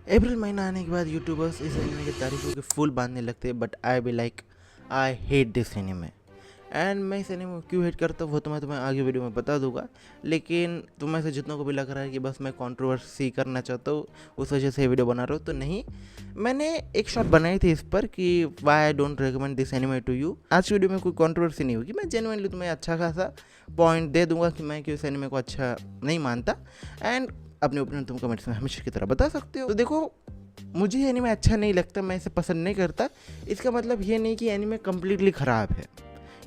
अप्रैल महीना आने के बाद यूट्यूबर्स इस एनिमे की तारीफों के फुल बांधने लगते हैं, but I be like I hate this anime. And मैं इस एनिमे को क्यों हेट करता हूँ वो तो मैं तुम्हें आगे वीडियो में बता दूंगा। लेकिन तुम्हें से जितनों को भी लग रहा है कि बस मैं कंट्रोवर्सी करना चाहता हूँ उस वजह से ये वीडियो बना रहा हूँ, तो नहीं। मैंने एक शॉट बनाई थी इस पर कि why I don't recommend this anime to you. आज की वीडियो में कोई कंट्रोवर्सी नहीं होगी, मैं जेन्युइनली तुम्हें अच्छा खासा पॉइंट दे दूंगा कि मैं क्यों इस एनिमे को अच्छा नहीं मानता। एंड अपने ओपिनियन तुम कमेंट्स में हमेशा की तरह बता सकते हो। तो देखो, मुझे ये एनिमे अच्छा नहीं लगता, मैं इसे पसंद नहीं करता। इसका मतलब ये नहीं कि एनिमे कम्प्लीटली ख़राब है।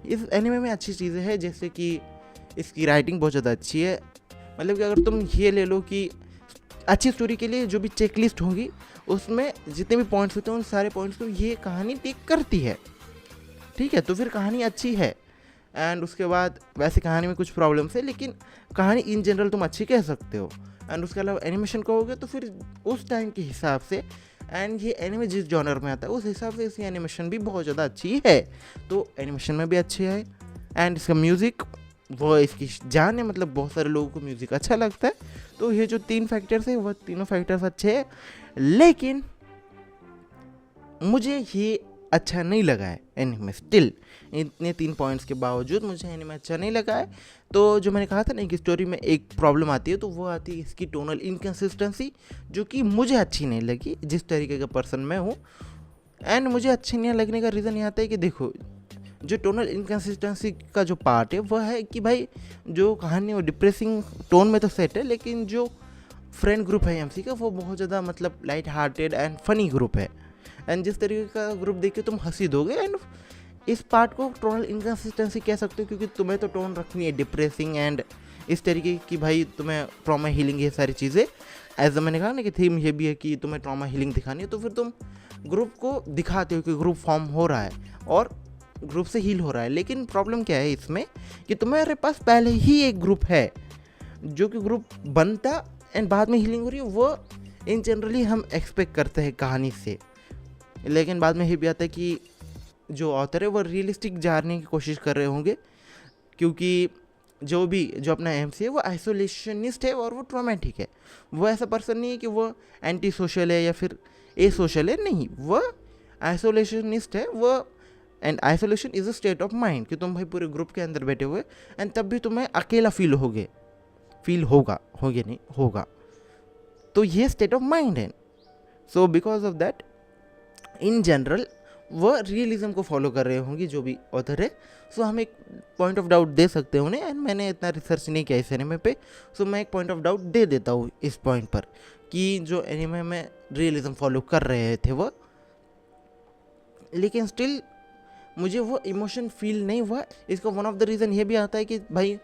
इस एनिमे में अच्छी चीज़ें हैं, जैसे कि इसकी राइटिंग बहुत ज़्यादा अच्छी है। मतलब कि अगर तुम ये ले लो कि अच्छी स्टोरी के लिए जो भी चेकलिस्ट होगी उसमें जितने भी पॉइंट्स होते हैं उन सारे पॉइंट्स को ये कहानी टिक करती है। ठीक है, तो फिर कहानी अच्छी है। एंड उसके बाद वैसे कहानी में कुछ प्रॉब्लम्स है, लेकिन कहानी इन जनरल तुम अच्छी कह सकते हो। एंड उसके अलावा एनिमेशन कहोगे तो फिर उस टाइम के हिसाब से, एंड ये एनिमे जिस जॉनर में आता है उस हिसाब से इसकी एनिमेशन भी बहुत ज़्यादा अच्छी है। तो एनिमेशन में भी अच्छी है। एंड इसका म्यूज़िक वो इसकी जान है, मतलब बहुत सारे लोगों को म्यूज़िक अच्छा लगता है। तो ये जो 3 फैक्टर्स है वो तीनों फैक्टर्स अच्छे हैं, लेकिन मुझे ये अच्छा नहीं लगा है एनिमे। स्टिल इतने 3 पॉइंट्स के बावजूद मुझे एनिमे अच्छा नहीं लगा है। तो जो मैंने कहा था ना कि स्टोरी में एक प्रॉब्लम आती है, तो वो आती है इसकी टोनल इनकन्सिस्टेंसी, जो कि मुझे अच्छी नहीं लगी जिस तरीके का पर्सन मैं हूँ। एंड मुझे अच्छी नहीं लगने का रीज़न ये आता है कि देखो, जो टोनल इनकन्सिस्टेंसी का जो पार्ट है वह है कि भाई जो कहानी वो डिप्रेसिंग टोन में तो सेट है, लेकिन जो फ्रेंड ग्रुप है एमसी का वो बहुत ज़्यादा मतलब light hearted and funny group है। एंड जिस तरीके का ग्रुप देख के तुम हंसी दोगे। एंड इस पार्ट को टोनल इनकन्सिस्टेंसी कह सकते हो, क्योंकि तुम्हें तो टोन रखनी है डिप्रेसिंग एंड इस तरीके की, भाई तुम्हें ट्रॉमा हीलिंग ये सारी चीज़ें। एज मैंने कहा ना कि थीम ये भी है कि तुम्हें ट्रॉमा हीलिंग दिखानी है, तो फिर तुम ग्रुप को दिखाते हो कि ग्रुप फॉर्म हो रहा है और ग्रुप से हील हो रहा है। लेकिन प्रॉब्लम क्या है इसमें कि तुम्हारे पास पहले ही एक ग्रुप है, जो कि ग्रुप बनता एंड बाद में हीलिंग हो रही है, वो इन जनरली हम एक्सपेक्ट करते हैं कहानी से। लेकिन बाद में ये भी आता है कि जो ऑथर है वो रियलिस्टिक जानने की कोशिश कर रहे होंगे, क्योंकि जो अपना एमसी है वो आइसोलेशनिस्ट है और वो ट्रॉमेटिक है। वो ऐसा पर्सन नहीं है कि वो एंटी सोशल है या फिर ए सोशल है, नहीं, वो आइसोलेशनिस्ट है। वो and isolation is a state of mind कि तुम भाई पूरे ग्रुप के अंदर बैठे हुए एंड तब भी तुम्हें अकेला फील होगा। तो ये स्टेट ऑफ माइंड है। So because of that in general वह रियलिज्म को फॉलो कर रहे होंगे जो भी ऑथर है। सो हम एक पॉइंट ऑफ डाउट दे सकते हैं उन्हें। एंड मैंने इतना रिसर्च नहीं किया इस एनिमे पे, सो मैं एक पॉइंट ऑफ डाउट दे देता हूँ इस पॉइंट पर कि जो एनिमे में रियलिज्म फॉलो कर रहे थे वो, लेकिन स्टिल मुझे वो इमोशन फील नहीं हुआ। इसका वन ऑफ द रीज़न ये भी आता है कि भाई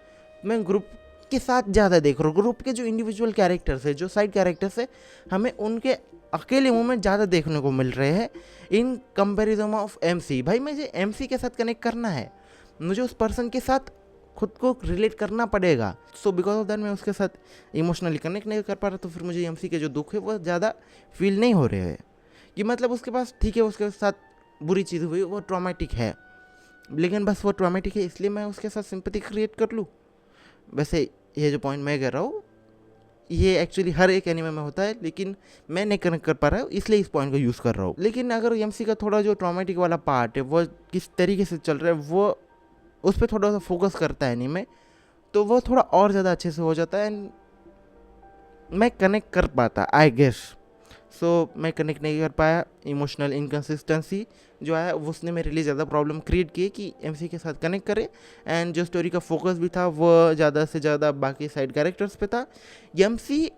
मैं ग्रुप के साथ ज़्यादा देख रहा हूँ। ग्रुप के जो इंडिविजुअल कैरेक्टर्स है, जो साइड कैरेक्टर्स है, हमें उनके अकेले मोमेंट ज़्यादा देखने को मिल रहे हैं इन कंपैरिजन ऑफ एमसी। भाई मुझे एमसी के साथ कनेक्ट करना है, मुझे उस पर्सन के साथ खुद को रिलेट करना पड़ेगा। सो बिकॉज ऑफ दैट मैं उसके साथ इमोशनली कनेक्ट नहीं कर पा रहा, तो फिर मुझे एमसी के जो दुख है वो ज़्यादा फील नहीं हो रहे हैं। कि मतलब उसके पास ठीक है, उसके साथ बुरी चीज़ हुई, वो ट्रॉमेटिक है, लेकिन बस वो ट्रॉमेटिक है इसलिए मैं उसके साथ सिंपैथी क्रिएट कर लूँ। वैसे ये जो पॉइंट मैं कह रहा हूँ ये एक्चुअली हर एक एनिमे में होता है, लेकिन मैं नहीं कनेक्ट कर पा रहा हूँ इसलिए इस पॉइंट को यूज़ कर रहा हूँ। लेकिन अगर एमसी का थोड़ा जो ट्रॉमेटिक वाला पार्ट है वो किस तरीके से चल रहा है, वो उस पर थोड़ा सा फोकस करता है एनिमे, तो वो थोड़ा और ज़्यादा अच्छे से हो जाता है एंड मैं कनेक्ट कर पाता, आई गेस। सो मैं कनेक्ट नहीं कर पाया। इमोशनल इनकन्सिस्टेंसी जो है उसने मेरे लिए ज़्यादा प्रॉब्लम क्रिएट की कि एमसी के साथ कनेक्ट करे। एंड जो स्टोरी का फोकस भी था वो ज़्यादा से ज़्यादा बाकी साइड कैरेक्टर्स पे था। एमसी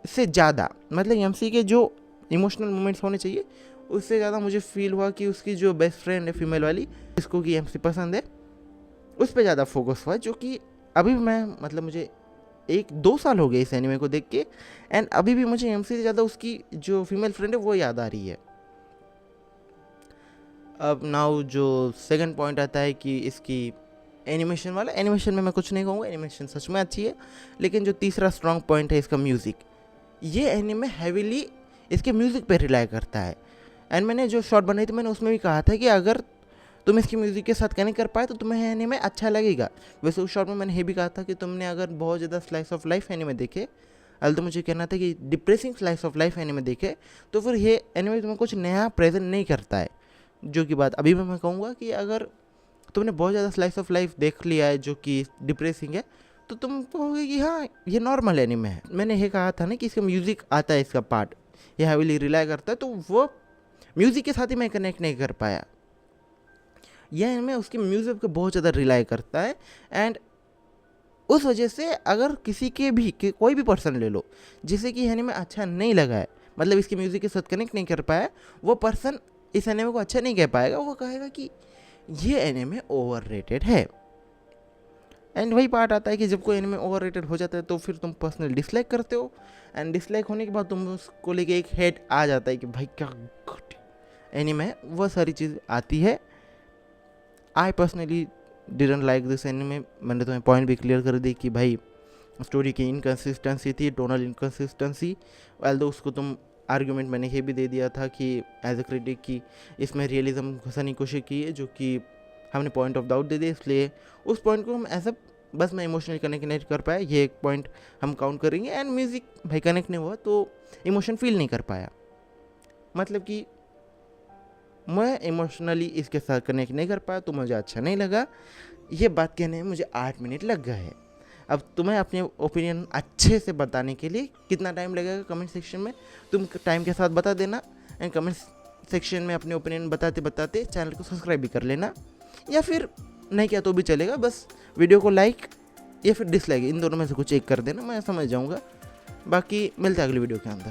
से ज़्यादा, मतलब एमसी के जो इमोशनल मोमेंट्स होने चाहिए उससे ज़्यादा मुझे फील हुआ कि उसकी जो बेस्ट फ्रेंड है फीमेल वाली, जिसको कि एमसी पसंद है, उस पर ज़्यादा फोकस हुआ। जो कि अभी मैं मतलब मुझे 1-2 साल हो गए इस एनिमे को देख के, एंड अभी भी मुझे एमसी से ज़्यादा उसकी जो फीमेल फ्रेंड है वो याद आ रही है। अब नाउ जो सेकंड पॉइंट आता है कि इसकी एनिमेशन वाला, एनिमेशन में मैं कुछ नहीं कहूँगा, एनिमेशन सच में अच्छी है। लेकिन जो तीसरा स्ट्रॉन्ग पॉइंट है इसका म्यूज़िक, ये एनिमे हैवीली इसके म्यूज़िक पे रिलाई करता है। एंड मैंने जो शॉर्ट बनाई थी मैंने उसमें भी कहा था कि अगर तुम इसकी म्यूज़िक के साथ कनेक्ट कर पाए तो तुम्हें एनिमे अच्छा लगेगा। वैसे उस शॉर्ट में मैंने ये भी कहा था कि तुमने अगर बहुत ज़्यादा स्लाइस ऑफ लाइफ एनिमे देखे, तो मुझे कहना था कि depressing slice of life anime देखे तो फिर ये एनिमे तुम्हें कुछ नया प्रेजेंट नहीं करता है। जो कि बात अभी मैं कहूँगा कि अगर तुमने बहुत ज़्यादा स्लाइस ऑफ लाइफ देख लिया है जो कि डिप्रेसिंग है, तो तुम कहोगे कि हाँ ये नॉर्मल एनिमे है। मैंने ये कहा था ना कि इसका म्यूज़िक आता है, इसका पार्ट ये हैवीली रिलाई करता है, तो वो म्यूज़िक के साथ ही मैं कनेक्ट नहीं कर पाया। यह एनिमे उसके म्यूज़िक पे बहुत ज़्यादा रिलाई करता है एंड उस वजह से अगर किसी के भी कोई भी पर्सन ले लो जिसे कि एनिमे अच्छा नहीं लगा है, मतलब इसके म्यूज़िक के साथ कनेक्ट नहीं कर पाया, वो पर्सन इस एनिमे को अच्छा नहीं कह पाएगा। वो कहेगा कि ये एनिमे ओवररेटेड है। एंड वही पार्ट आता है कि जब कोई एनिमे ओवररेटेड हो जाता है तो फिर तुम पर्सनल डिसलाइक करते हो एंड डिसलाइक होने के बाद तुम उसको लेके एक हेट आ जाता है कि भाई क्या गुड एनिमे है, वो सारी चीज़ आती है। I personally didn't like this anime. मैंने तुम्हें पॉइंट भी क्लियर कर दी कि भाई स्टोरी की इनकन्सिस्टेंसी थी, टोनल इनकन्सिस्टेंसी। वेल दो उसको तुम आर्ग्यूमेंट मैंने ये भी दे दिया था कि एज ए क्रिटिक की इसमें रियलिज्म घुसाने की कोशिश की है, जो कि हमने पॉइंट ऑफ डाउट दे दिया, इसलिए उस पॉइंट को हम एज अ बस मैं इमोशनली कनेक्ट नहीं कर पाया, ये एक पॉइंट हम काउंट करेंगे। एंड म्यूज़िक भाई कनेक्ट नहीं हुआ तो इमोशन फील नहीं कर पाया, मतलब कि मैं इमोशनली इसके साथ कनेक्ट नहीं कर पाया तो मुझे अच्छा नहीं लगा। ये बात कहने में मुझे 8 मिनट लग गए हैं। अब तुम्हें अपने ओपिनियन अच्छे से बताने के लिए कितना टाइम लगेगा कमेंट सेक्शन में तुम टाइम के साथ बता देना। एंड कमेंट सेक्शन में अपने ओपिनियन बताते बताते चैनल को सब्सक्राइब भी कर लेना, या फिर नहीं किया तो भी चलेगा, बस वीडियो को लाइक या फिर डिसलाइक इन दोनों में से कुछ एक कर देना, मैं समझ जाऊँगा। बाकी मिलते हैं अगली वीडियो के अंदर।